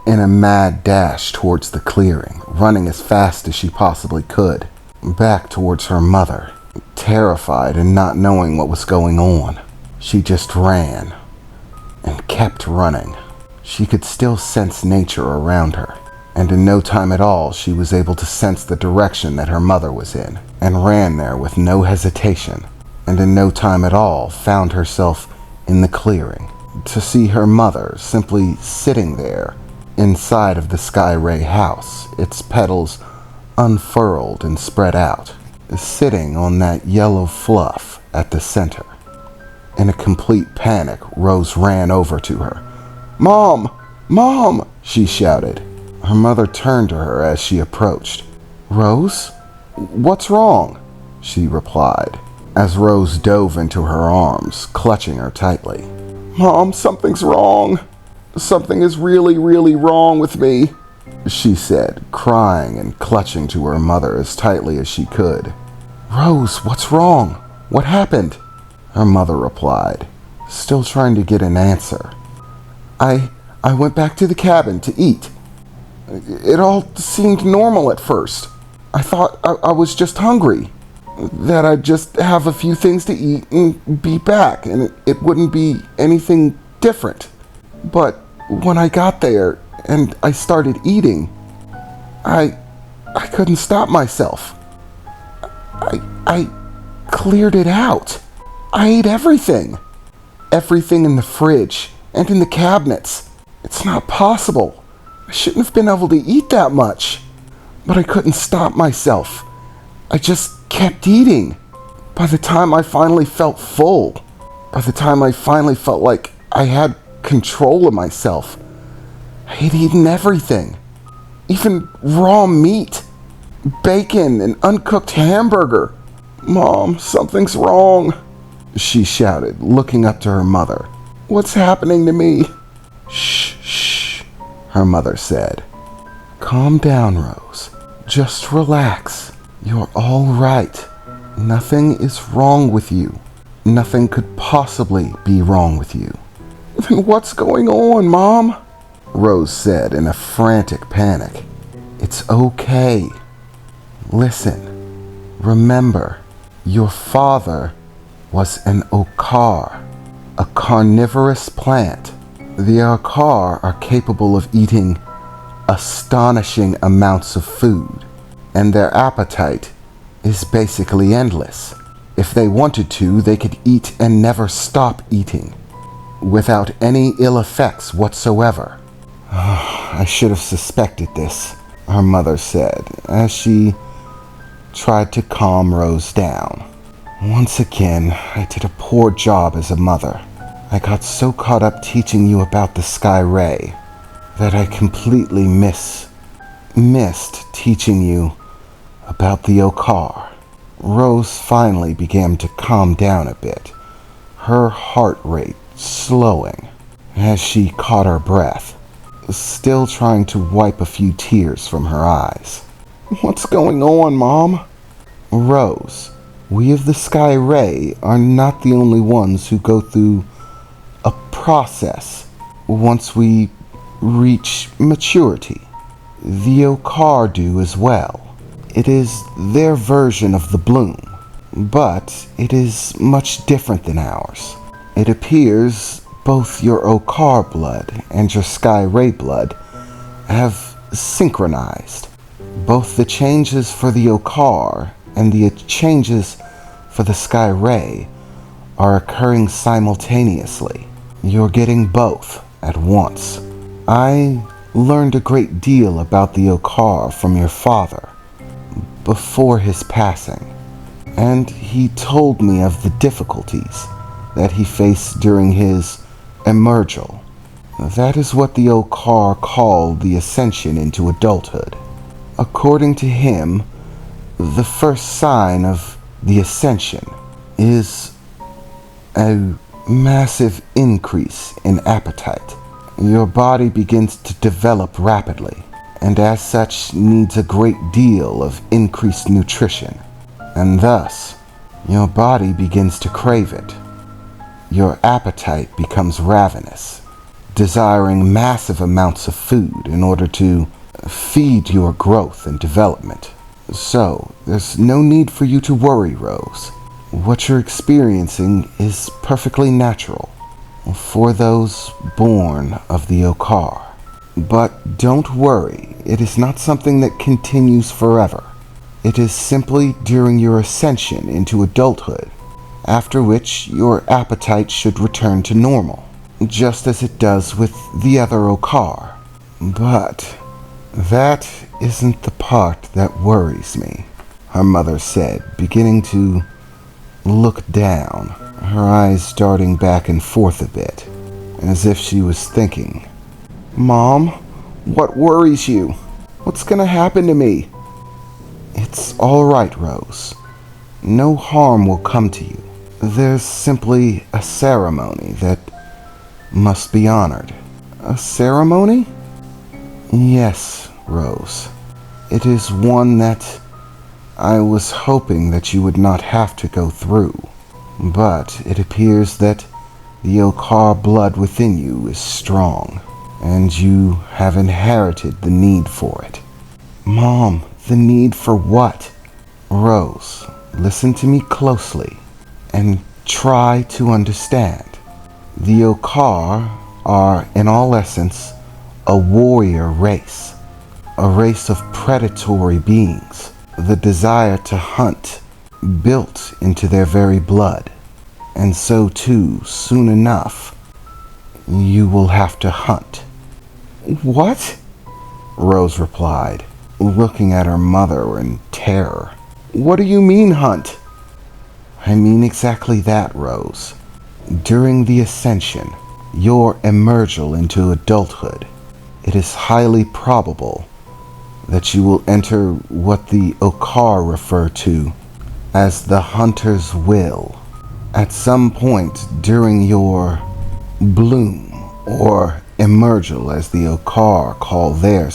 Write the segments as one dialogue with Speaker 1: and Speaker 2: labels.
Speaker 1: in a mad dash towards the clearing, running as fast as she possibly could, back towards her mother, terrified and not knowing what was going on. She just ran and kept running. She could still sense nature around her, and in no time at all she was able to sense the direction that her mother was in, and ran there with no hesitation, and in no time at all found herself in the clearing, to see her mother simply sitting there inside of the Sky Ray house, its petals unfurled and spread out, sitting on that yellow fluff at the center. In a complete panic, Rose ran over to her. "Mom! Mom!" she shouted. Her mother turned to her as she approached. "Rose? What's wrong?" she replied, as Rose dove into her arms, clutching her tightly. "Mom, something's wrong. Something is really, really wrong with me," she said, crying and clutching to her mother as tightly as she could. "Rose, what's wrong? What happened?" her mother replied, still trying to get an answer. I went back to the cabin to eat. It all seemed normal at first. I thought I was just hungry, that I'd just have a few things to eat and be back, and it wouldn't be anything different. But when I got there and I started eating, I couldn't stop myself. I cleared it out. I ate everything. Everything in the fridge and in the cabinets. It's not possible. I shouldn't have been able to eat that much. But I couldn't stop myself. I just kept eating. By the time I finally felt full, by the time I finally felt like I had control of myself, I had eaten everything. Even raw meat, bacon, and uncooked hamburger. "Mom, something's wrong," she shouted, looking up to her mother. "What's happening to me?" "Shh, shh," her mother said. "Calm down, Rose. Just relax. You're all right. Nothing is wrong with you. Nothing could possibly be wrong with you." "Then what's going on, Mom?" Rose said in a frantic panic. "It's okay. Listen, remember, your father was an okar, a carnivorous plant. The okar are capable of eating astonishing amounts of food, and their appetite is basically endless. If they wanted to, they could eat and never stop eating, without any ill effects whatsoever." "I should have suspected this," her mother said, as she tried to calm Rose down. "Once again, I did a poor job as a mother. I got so caught up teaching you about the Sky Ray that I completely missed teaching you about the okar." Rose finally began to calm down a bit, her heart rate slowing as she caught her breath, still trying to wipe a few tears from her eyes. "What's going on, Mom?" "Rose, we of the Sky Ray are not the only ones who go through a process once we reach maturity. The okar do as well. It is their version of the bloom, but it is much different than ours. It appears both your okar blood and your Sky Ray blood have synchronized. Both the changes for the okar and the changes for the Sky Ray are occurring simultaneously. You're getting both at once. I learned a great deal about the okar from your father before his passing, and he told me of the difficulties that he faced during his emergal. That is what the okar called the ascension into adulthood. According to him, the first sign of the ascension is a massive increase in appetite. Your body begins to develop rapidly, and as such needs a great deal of increased nutrition, and thus your body begins to crave it. Your appetite becomes ravenous, desiring massive amounts of food in order to feed your growth and development. So, there's no need for you to worry, Rose. What you're experiencing is perfectly natural for those born of the Okar. But don't worry, it is not something that continues forever. It is simply during your ascension into adulthood, after which your appetite should return to normal, just as it does with the other Okar. But that isn't the part that worries me, her mother said, beginning to look down, her eyes darting back and forth a bit, as if she was thinking, "Mom, what worries you? What's gonna happen to me?" "It's all right, Rose. No harm will come to you. There's simply a ceremony that must be honored." "A ceremony?" "Yes, Rose. It is one that I was hoping that you would not have to go through. But it appears that the Okar blood within you is strong, and you have inherited the need for it." "Mom, the need for what?" "Rose, listen to me closely and try to understand. The Okar are, in all essence, a warrior race, a race of predatory beings, the desire to hunt built into their very blood. And so too, soon enough, you will have to hunt." "What?" Rose replied, looking at her mother in terror. "What do you mean, hunt?" "I mean exactly that, Rose. During the ascension, your emergence into adulthood, it is highly probable that you will enter what the Okar refer to as the hunter's will. At some point during your bloom, or emergence as the Okar call their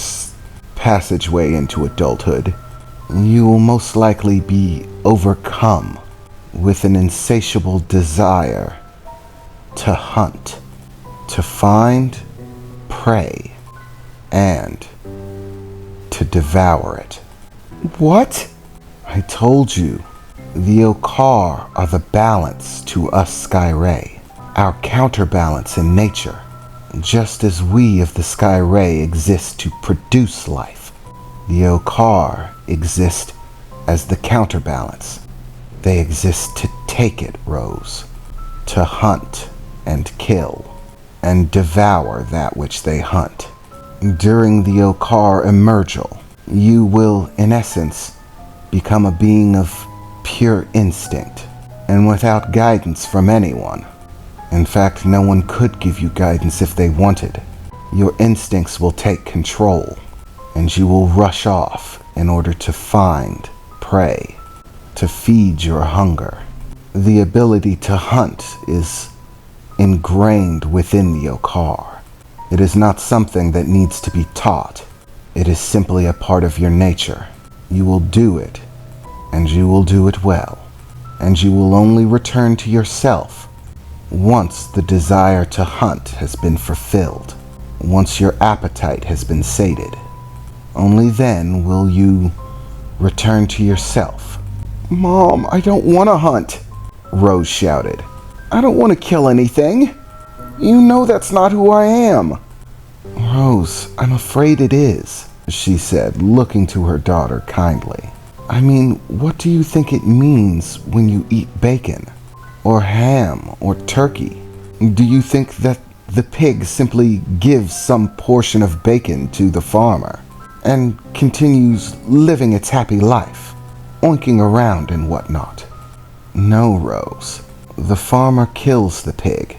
Speaker 1: passageway into adulthood, you will most likely be overcome with an insatiable desire to hunt, to find prey, and to devour it." "What?" "I told you, the Okar are the balance to us Sky Ray, our counterbalance in nature. Just as we of the Sky Ray exist to produce life, the Okar exist as the counterbalance. They exist to take it, Rose, to hunt and kill and devour that which they hunt. During the Okar emergence, you will, in essence, become a being of pure instinct and without guidance from anyone. In fact, no one could give you guidance if they wanted. Your instincts will take control, and you will rush off in order to find prey, to feed your hunger. The ability to hunt is ingrained within the Okar. It is not something that needs to be taught. It is simply a part of your nature. You will do it, and you will do it well, and you will only return to yourself once the desire to hunt has been fulfilled, once your appetite has been sated. Only then will you return to yourself." "Mom, I don't want to hunt," Rose shouted. "I don't want to kill anything. You know that's not who I am." "Rose, I'm afraid it is," she said, looking to her daughter kindly. "I mean, what do you think it means when you eat bacon, or ham, or turkey? Do you think that the pig simply gives some portion of bacon to the farmer and continues living its happy life, oinking around and whatnot? No, Rose. The farmer kills the pig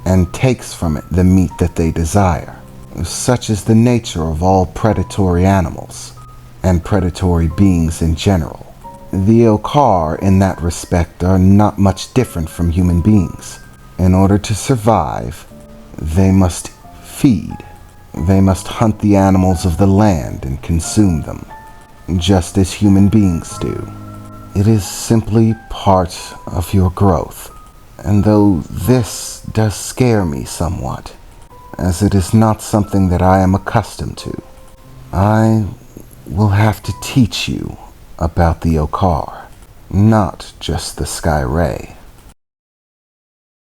Speaker 1: and takes from it the meat that they desire. Such is the nature of all predatory animals and predatory beings in general. The Okar, in that respect, are not much different from human beings. In order to survive, they must feed. They must hunt the animals of the land and consume them, just as human beings do. It is simply part of your growth. And though this does scare me somewhat, as it is not something that I am accustomed to. I will have to teach you about the Okar, not just the Sky Ray.